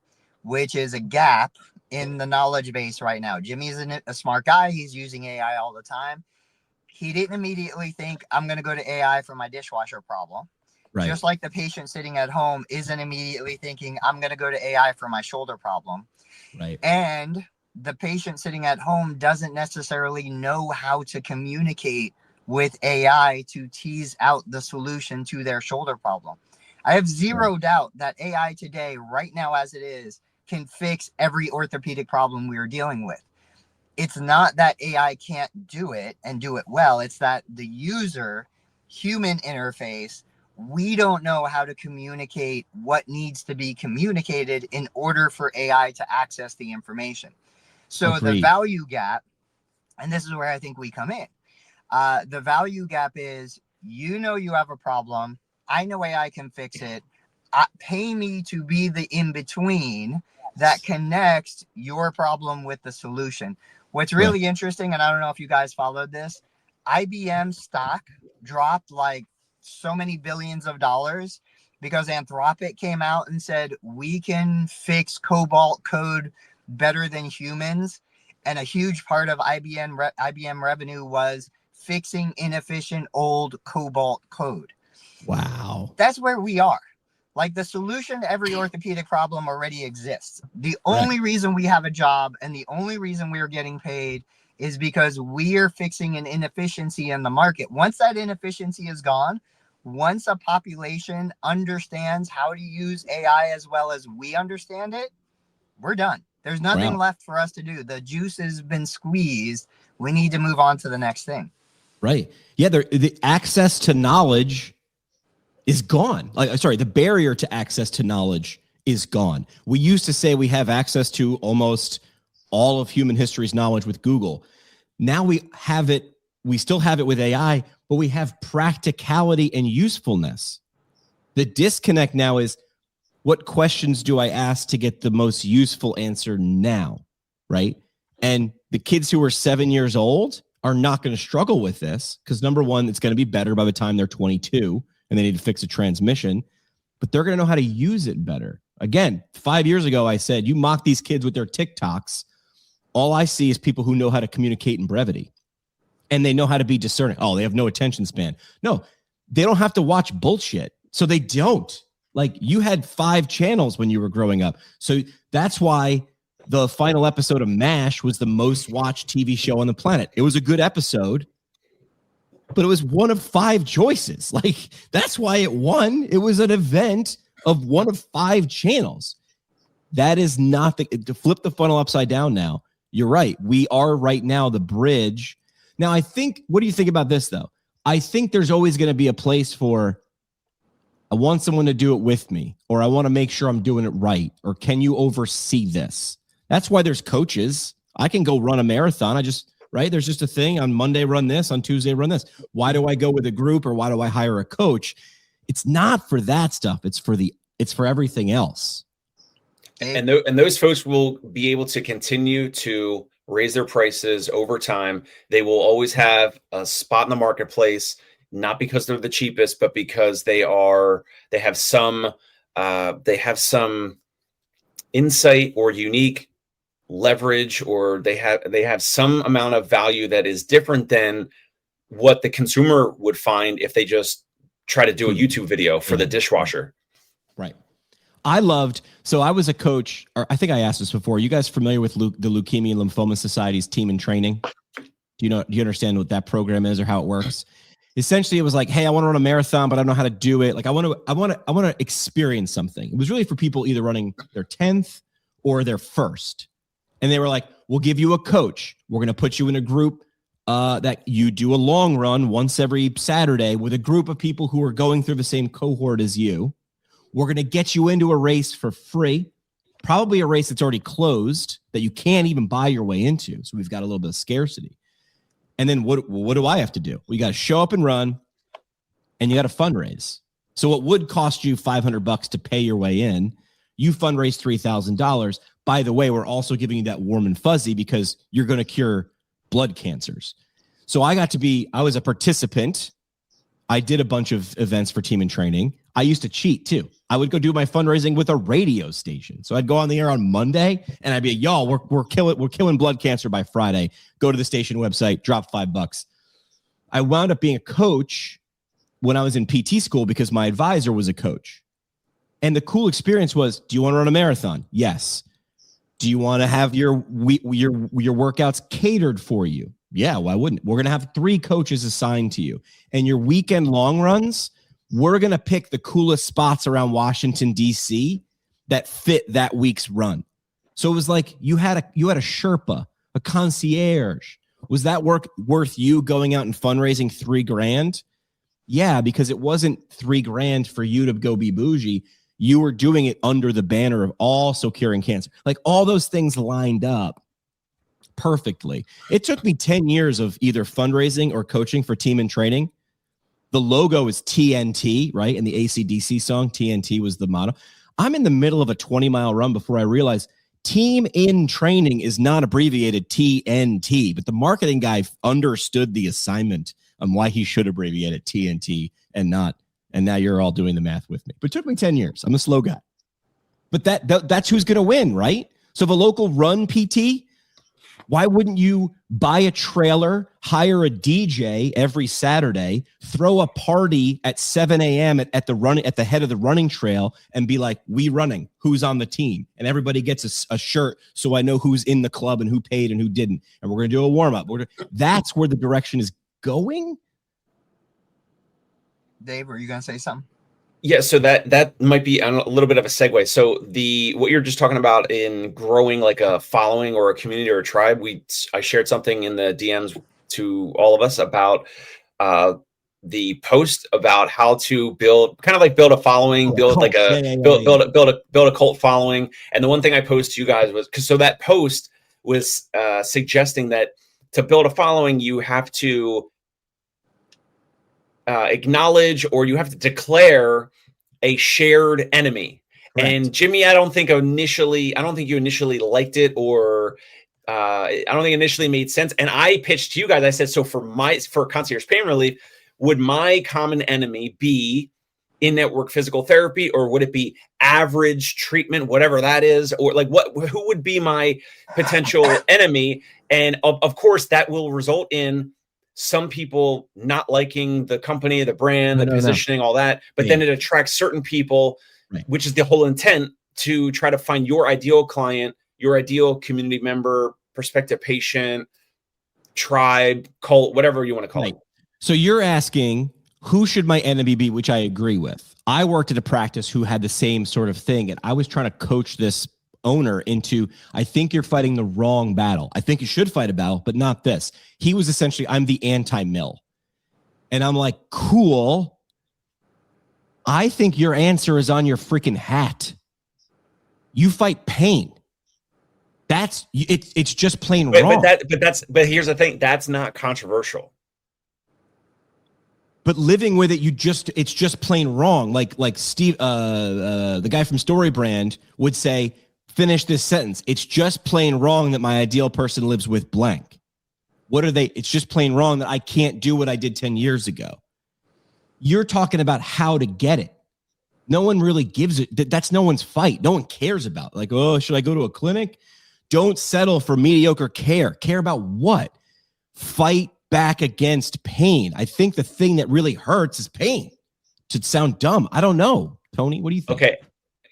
which is a gap in the knowledge base right now. Jimmy's a smart guy. He's using AI all the time. He didn't immediately think, I'm going to go to AI for my dishwasher problem. Right. Just like the patient sitting at home isn't immediately thinking, I'm going to go to AI for my shoulder problem. Right. And the patient sitting at home doesn't necessarily know how to communicate with AI to tease out the solution to their shoulder problem. I have zero doubt that AI today, right now as it is, can fix every orthopedic problem we are dealing with. It's not that AI can't do it and do it well. It's that the user, human interface, we don't know how to communicate what needs to be communicated in order for AI to access the information. So the value gap, and this is where I think we come in. The value gap is, you have a problem. I know AI can fix it. Pay me to be the in-between that connects your problem with the solution. What's really interesting, and I don't know if you guys followed this, IBM stock dropped like so many billions of dollars because Anthropic came out and said, we can fix COBOL code better than humans. And a huge part of IBM revenue was fixing inefficient old COBOL code. Wow. That's where we are. Like, the solution to every orthopedic problem already exists. The only reason we have a job and the only reason we are getting paid is because we are fixing an inefficiency in the market. Once that inefficiency is gone, once a population understands how to use AI as well as we understand it, we're done. There's nothing left for us to do. The juice has been squeezed. We need to move on to the next thing. Right. Yeah. The access to knowledge is gone. The barrier to access to knowledge is gone. We used to say we have access to almost all of human history's knowledge with Google. Now we have it. We still have it with AI, but we have practicality and usefulness. The disconnect now is, what questions do I ask to get the most useful answer now? Right. And the kids who are 7 years old are not going to struggle with this because, number one, it's going to be better by the time they're 22 and they need to fix a transmission, but they're going to know how to use it better. Again, 5 years ago, I said, you mock these kids with their TikToks. All I see is people who know how to communicate in brevity. and they know how to be discerning. Oh, they have no attention span. No, they don't have to watch bullshit. So they don't. Like, you had 5 channels when you were growing up. So that's why the final episode of MASH was the most watched TV show on the planet. It was a good episode, but it was one of 5 choices. Like, that's why it won. It was an event of one of 5 channels. That is not to flip the funnel upside down now. You're right. We are right now the bridge. Now, I think, what do you think about this, though? I think there's always going to be a place for, I want someone to do it with me, or I want to make sure I'm doing it right, or can you oversee this? That's why there's coaches. I can go run a marathon. There's just a thing on Monday, run this, on Tuesday, run this. Why do I go with a group, or why do I hire a coach? It's not for that stuff. It's for everything else. And those folks will be able to continue to raise their prices over time. They will always have a spot in the marketplace, not because they're the cheapest, but because they have some insight or unique leverage, or they have some amount of value that is different than what the consumer would find if they just try to do a YouTube video for the dishwasher. Right. I was a coach, or I think I asked this before. You guys familiar with the Leukemia and Lymphoma Society's Team in Training? Do you understand what that program is or how it works? Essentially, it was like, hey, I want to run a marathon, but I don't know how to do it. Like, I want to experience something. It was really for people either running their 10th or their first. And they were like, we'll give you a coach. We're going to put you in a group that you do a long run once every Saturday with a group of people who are going through the same cohort as you. We're going to get you into a race for free, probably a race that's already closed that you can't even buy your way into. So we've got a little bit of scarcity. And then what do I have to do? We got to show up and run, and you got to fundraise. So what would cost you $500 to pay your way in, you fundraise $3,000. By the way, we're also giving you that warm and fuzzy because you're going to cure blood cancers. So I was a participant. I did a bunch of events for Team in Training. I used to cheat too. I would go do my fundraising with a radio station. So I'd go on the air on Monday and I'd be, y'all, we're killing blood cancer by Friday. Go to the station website, drop $5. I wound up being a coach when I was in PT school because my advisor was a coach. And the cool experience was, do you want to run a marathon? Yes. Do you want to have your workouts catered for you? Yeah, why wouldn't? We're going to have 3 coaches assigned to you. And your weekend long runs, we're going to pick the coolest spots around Washington, D.C. that fit that week's run. So it was like you had a Sherpa, a concierge. Was that worth you going out and fundraising $3,000? Yeah, because it wasn't $3,000 for you to go be bougie. You were doing it under the banner of also curing cancer. Like, all those things lined up perfectly. It took me 10 years of either fundraising or coaching for Team in Training. The logo is TNT, right? And the AC/DC song, TNT, was the motto. I'm in the middle of a 20-mile run before I realized Team in Training is not abbreviated TNT, but the marketing guy understood the assignment on why he should abbreviate it TNT and not. And now you're all doing the math with me. But it took me 10 years. I'm a slow guy. But that's who's going to win, right? So the local run PT, why wouldn't you buy a trailer, hire a DJ every Saturday, throw a party at 7 a.m. at the head of the running trail and be like, we running, who's on the team? And everybody gets a shirt so I know who's in the club and who paid and who didn't. And we're going to do a warm-up. That's where the direction is going. Dave, were you going to say something? Yeah, so that might be a little bit of a segue. So what you're just talking about in growing like a following or a community or a tribe, I shared something in the DMs to all of us about the post about how to build a following, build a cult following. And the one thing I posted to you guys was so that post was suggesting that to build a following, you have to acknowledge, or you have to declare a shared enemy. Correct. And Jimmy, I don't think you initially liked it, or I don't think initially made sense. And I pitched to you guys, I said, so for concierge pain relief, would my common enemy be in-network physical therapy, or would it be average treatment, whatever that is, or like who would be my potential enemy? And of course that will result in some people not liking the company, the brand, the No. positioning, all that, but then it attracts certain people, Right. which is the whole intent, to try to find your ideal client, your ideal community member, prospective patient, tribe, cult, whatever you want to call it. So you're asking, who should my enemy be, which I agree with. I worked at a practice who had the same sort of thing, and I was trying to coach this owner into, I think you're fighting the wrong battle. I think you should fight a battle, but not this. He was essentially, I'm the anti-mill. And I'm like, cool. I think your answer is on your freaking hat. You fight pain. It's just plain wrong. But here's the thing, that's not controversial. But living with it, it's just plain wrong. Like Steve, the guy from Story Brand would say, finish this sentence. It's just plain wrong that my ideal person lives with blank. What are they? It's just plain wrong that I can't do what I did 10 years ago. You're talking about how to get it. No one really gives it. That's no one's fight. No one cares about, like, oh, should I go to a clinic? Don't settle for mediocre care. Care about what? Fight back against pain. I think the thing that really hurts is pain. To sound dumb. I don't know. Tony, what do you think? Okay.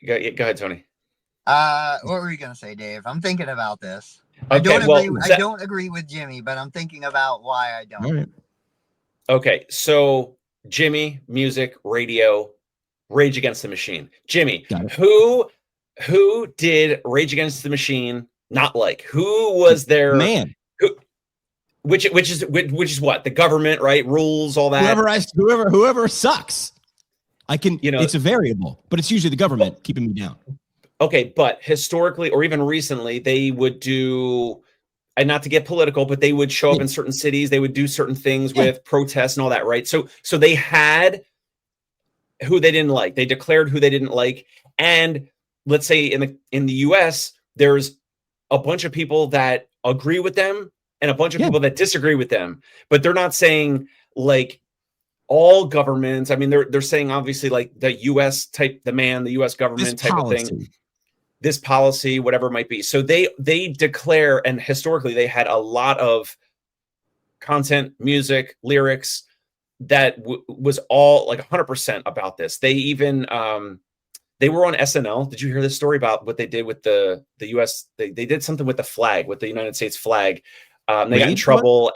Go ahead, Tony. What were you going to say, Dave? I'm thinking about this. Okay, I don't agree with Jimmy, but I'm thinking about why I don't. All right. Okay. So Jimmy, music, radio, Rage Against the Machine. Jimmy, who did Rage Against the Machine not like? Who was their man? Which is what? The government, right? Rules, all that. Whoever sucks. It's a variable, but it's usually the government keeping me down. Okay, but historically or even recently, they would do, and not to get political, but they would show up in certain cities. They would do certain things with protests and all that, right? So they had who they didn't like. They declared who they didn't like. And let's say in the US, there's a bunch of people that agree with them and a bunch of people that disagree with them. But they're not saying like all governments. I mean, they're saying obviously like the US type, the US government type of thing. This policy, whatever it might be. So they declare, and historically they had a lot of content, music, lyrics that was all like 100% about this. They even they were on SNL. Did you hear this story about what they did with the US? They did something with the flag, with the United States flag. They got in trouble.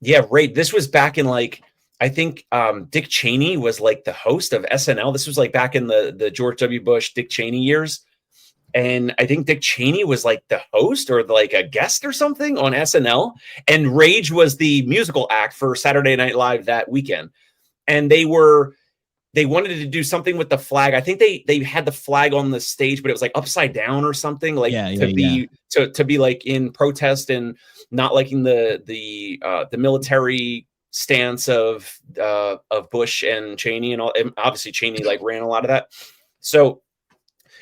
Yeah, right. This was back in like, I think Dick Cheney was like the host of SNL. This was like back in the George W. Bush, Dick Cheney years. And I think Dick Cheney was like the host or like a guest or something on SNL. And Rage was the musical act for Saturday Night Live that weekend. And they wanted to do something with the flag. I think they had the flag on the stage, but it was like upside down or something, like to be like in protest and not liking the military stance of Bush and Cheney and all. And obviously Cheney like ran a lot of that. So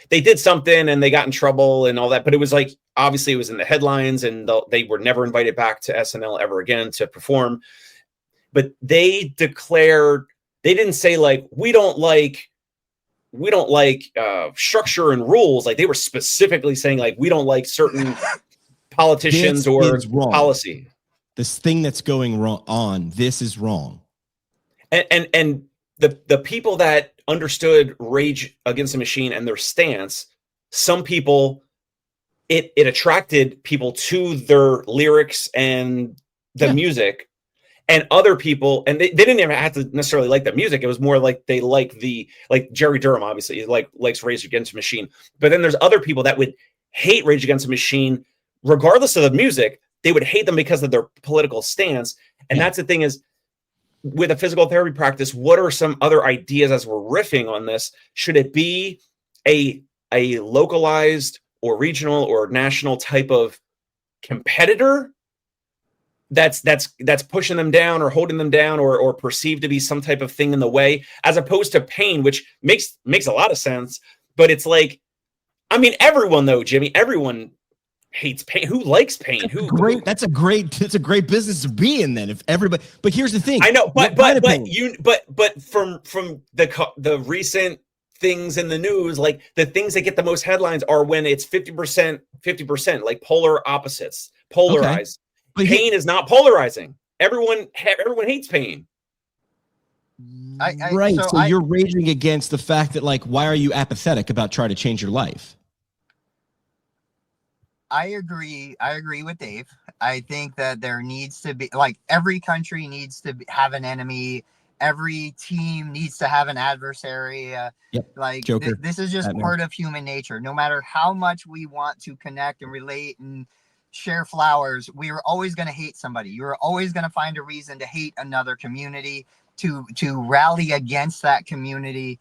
they did something and they got in trouble and all that, but it was like, obviously it was in the headlines and they were never invited back to SNL ever again to perform. But they declared, they didn't say like, we don't like structure and rules. Like they were specifically saying like, we don't like certain politicians or policy. This thing that's going on, this is wrong. And the people that understood Rage Against the Machine and their stance, some people, it attracted people to their lyrics and the music, and other people, and they didn't even have to necessarily like the music. It was more like they like Jerry Durham, obviously, likes Rage Against the Machine. But then there's other people that would hate Rage Against the Machine, regardless of the music. They would hate them because of their political stance. And that's the thing is, with a physical therapy practice, what are some other ideas as we're riffing on this? Should it be a localized or regional or national type of competitor that's pushing them down or holding them down or perceived to be some type of thing in the way, as opposed to pain, which makes a lot of sense. But it's like, I mean, everyone though, Jimmy, everyone hates pain. Who likes pain? That's a great business to be in then. If everybody, but here's the thing. I know, but from the recent things in the news, like the things that get the most headlines are when it's 50%, like polar opposites, polarized. Okay. Pain is not polarizing. Everyone hates pain. Right. So you're raging against the fact that, like, why are you apathetic about trying to change your life? I agree with Dave. I think that there needs to be, like, every country needs to have an enemy. Every team needs to have an adversary. Yep. Like, Joker. this is just part of human nature. No matter how much we want to connect and relate and share flowers, we are always going to hate somebody. You're always going to find a reason to hate another community, to rally against that community.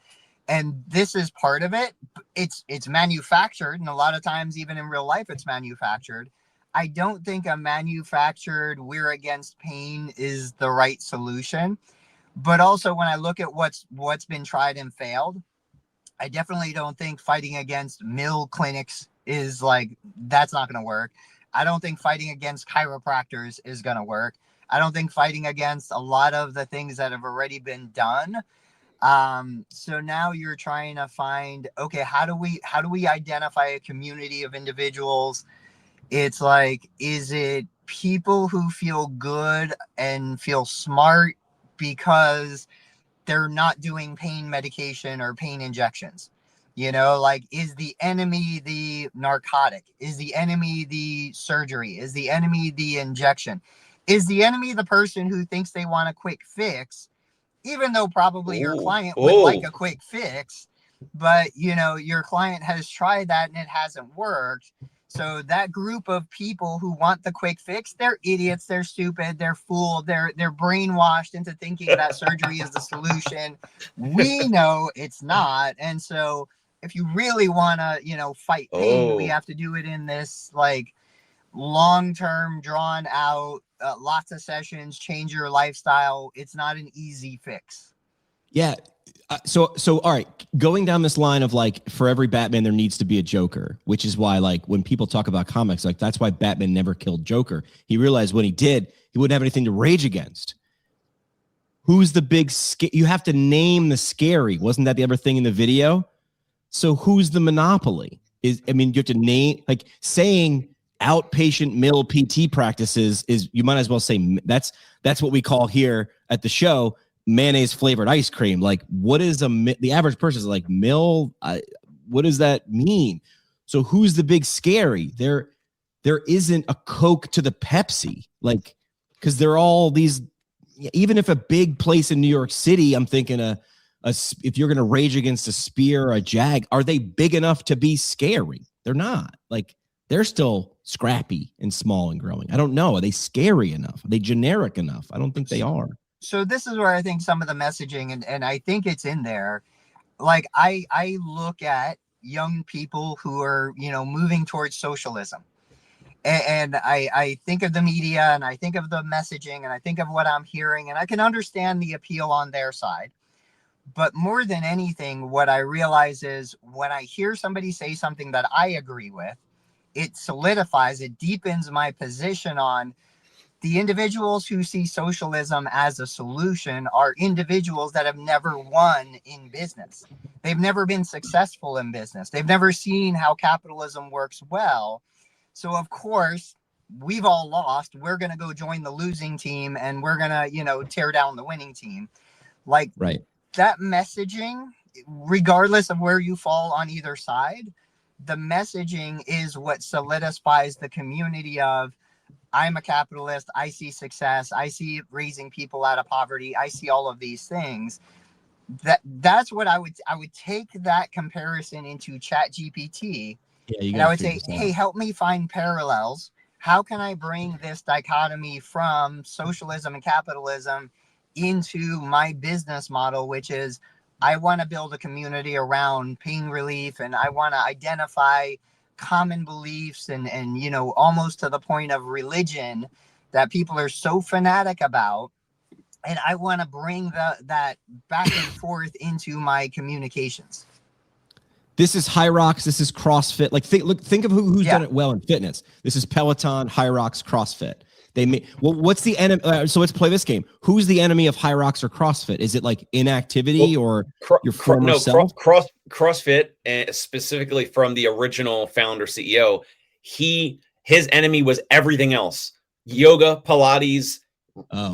And this is part of it. It's manufactured, and a lot of times, even in real life, it's manufactured. I don't think a manufactured "we're against pain" is the right solution. But also, when I look at what's been tried and failed, I definitely don't think fighting against mill clinics is, like, that's not going to work. I don't think fighting against chiropractors is going to work. I don't think fighting against a lot of the things that have already been done. So now you're trying to find, okay, how do we identify a community of individuals? It's like, is it people who feel good and feel smart because they're not doing pain medication or pain injections? You know, like, is the enemy the narcotic? Is the enemy the surgery? Is the enemy the injection? Is the enemy the person who thinks they want a quick fix, even though probably your client would like a quick fix, but, you know, your client has tried that and it hasn't worked. So that group of people who want the quick fix, they're idiots, they're stupid, they're fooled, they're brainwashed into thinking that surgery is the solution. We know it's not. And so if you really want to, you know, fight pain, we have to do it in this, like, long-term, drawn out, lots of sessions, change your lifestyle. It's not an easy fix. Yeah. So all right, going down this line of, like, for every Batman there needs to be a Joker, which is why, like, when people talk about comics, like, that's why Batman never killed Joker. He realized when he did, he wouldn't have anything to rage against. Who's the big you have to name the scary. Wasn't that the other thing in the video? So who's the monopoly? You have to name, like, saying outpatient mill PT practices is, you might as well say that's what we call here at the show mayonnaise flavored ice cream. Like, what is the average person is like, mill? What does that mean? So who's the big scary? There isn't a Coke to the Pepsi, like, because they're all these. Even if a big place in New York City, I'm thinking if you're going to rage against a Spear or a Jag, are they big enough to be scary? They're not. Like, they're still scrappy and small and growing. I don't know. Are they scary enough? Are they generic enough? I don't think they are. So this is where I think some of the messaging, and I think it's in there. Like, I look at young people who are, you know, moving towards socialism. And I think of the media, and I think of the messaging, and I think of what I'm hearing, and I can understand the appeal on their side. But more than anything, what I realize is when I hear somebody say something that I agree with, it solidifies, it deepens my position on the individuals who see socialism as a solution are individuals that have never won in business. They've never been successful in business. They've never seen how capitalism works well. So, of course, we've all lost. We're going to go join the losing team, and we're going to, you know, tear down the winning team. Like, right. That messaging, regardless of where you fall on either side, the messaging is what solidifies the community of, I'm a capitalist, I see success, I see raising people out of poverty, I see all of these things. That's what I would take that comparison into ChatGPT. Yeah, and I would say, hey, help me find parallels. How can I bring this dichotomy from socialism and capitalism into my business model, which is, I want to build a community around pain relief, and I want to identify common beliefs and you know, almost to the point of religion that people are so fanatic about, and I want to bring that back and forth into my communications. This is Hyrox. This is CrossFit. Like, think of who's done it well in fitness. This is Peloton, Hyrox, CrossFit. What's the enemy? So let's play this game. Who's the enemy of Hyrox or CrossFit? Is it like inactivity or your former self? CrossFit, and specifically from the original founder CEO, his enemy was everything else: yoga, Pilates,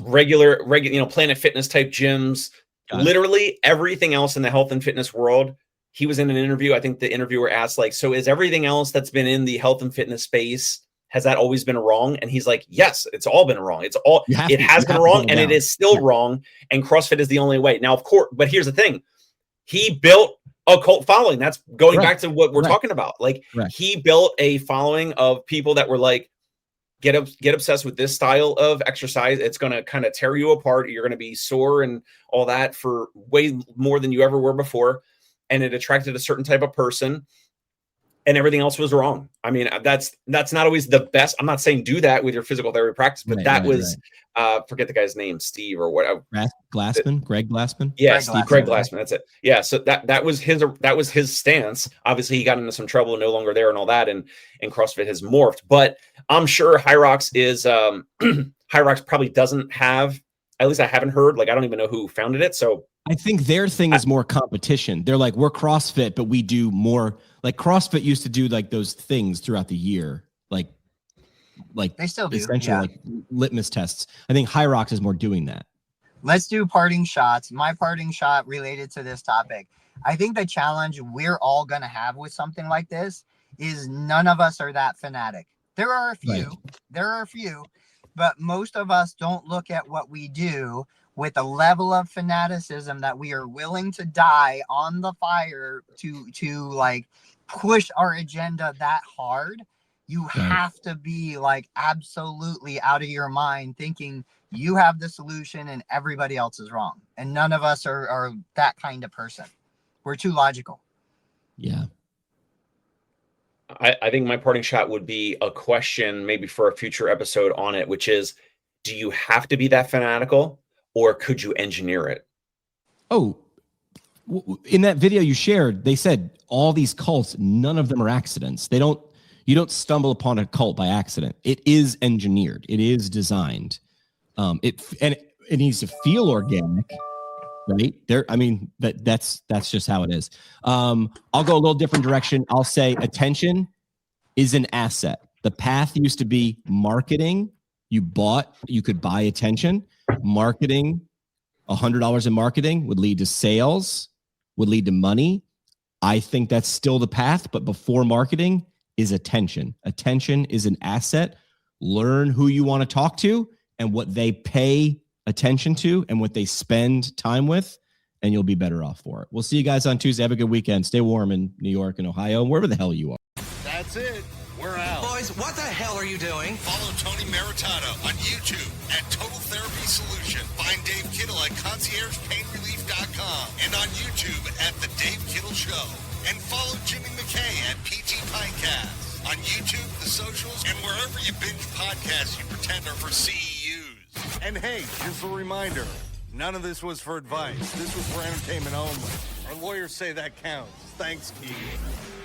regular, Planet Fitness type gyms, Got it. literally everything else in the health and fitness world. He was in an interview. I think the interviewer asked, like, so is everything else that's been in the health and fitness space, has that always been wrong? And he's like, yes, it's all been wrong. It has been wrong, and it is still wrong. And CrossFit is the only way. Now, of course, but here's the thing. He built a cult following. That's going back to what we're talking about. Like, he built a following of people that were like, get obsessed with this style of exercise. It's going to kind of tear you apart. You're going to be sore and all that for way more than you ever were before. And it attracted a certain type of person, and everything else was wrong. I mean, that's not always the best. I'm not saying do that with your physical therapy practice, but forget the guy's name, Steve or whatever. Greg Glassman. Yeah, Greg Glassman. That's it. Yeah. So that was his stance. Obviously, he got into some trouble, no longer there, and all that. And CrossFit has morphed. But I'm sure Hyrox is Hyrox probably doesn't have. At least I haven't heard. Like, I don't even know who founded it. So I think their thing is more competition. They're like, we're CrossFit, but we do more. Like CrossFit used to do like those things throughout the year, like they still do, essentially like litmus tests. I think Hyrox is more doing that. Let's do parting shots. My parting shot related to this topic. I think the challenge we're all going to have with something like this is none of us are that fanatic. There are a few, but most of us don't look at what we do with a level of fanaticism that we are willing to die on the fire to like push our agenda that hard. You have to be like absolutely out of your mind thinking you have the solution and everybody else is wrong. And none of us are that kind of person. We're too logical. Yeah. I think my parting shot would be a question maybe for a future episode on it, which is, do you have to be that fanatical, or could you engineer it? Oh, in that video you shared, they said all these cults, none of them are accidents. You don't stumble upon a cult by accident. It is engineered. It is designed. It needs to feel organic, right? That's just how it is. I'll go a little different direction. I'll say attention is an asset. The path used to be marketing. You could buy attention. Marketing, $100 in marketing would lead to sales, would lead to money. I think that's still the path, but before marketing is attention. Attention is an asset. Learn who you want to talk to and what they pay attention to and what they spend time with, and you'll be better off for it. We'll see you guys on Tuesday. Have a good weekend. Stay warm in New York and Ohio and wherever the hell you are. That's it. We're out. Boys, what the hell are you doing? Follow Tony Maritano on YouTube at Total Therapy Solution. Find Dave Kittle at ConciergePainRelief.com and on YouTube at The Dave Kittle Show. And follow Jimmy McKay at PT Pinecast. On YouTube, the socials, and wherever you binge podcasts you pretend are for CEUs. And hey, just a reminder, none of this was for advice. This was for entertainment only. Our lawyers say that counts. Thanks, Keith.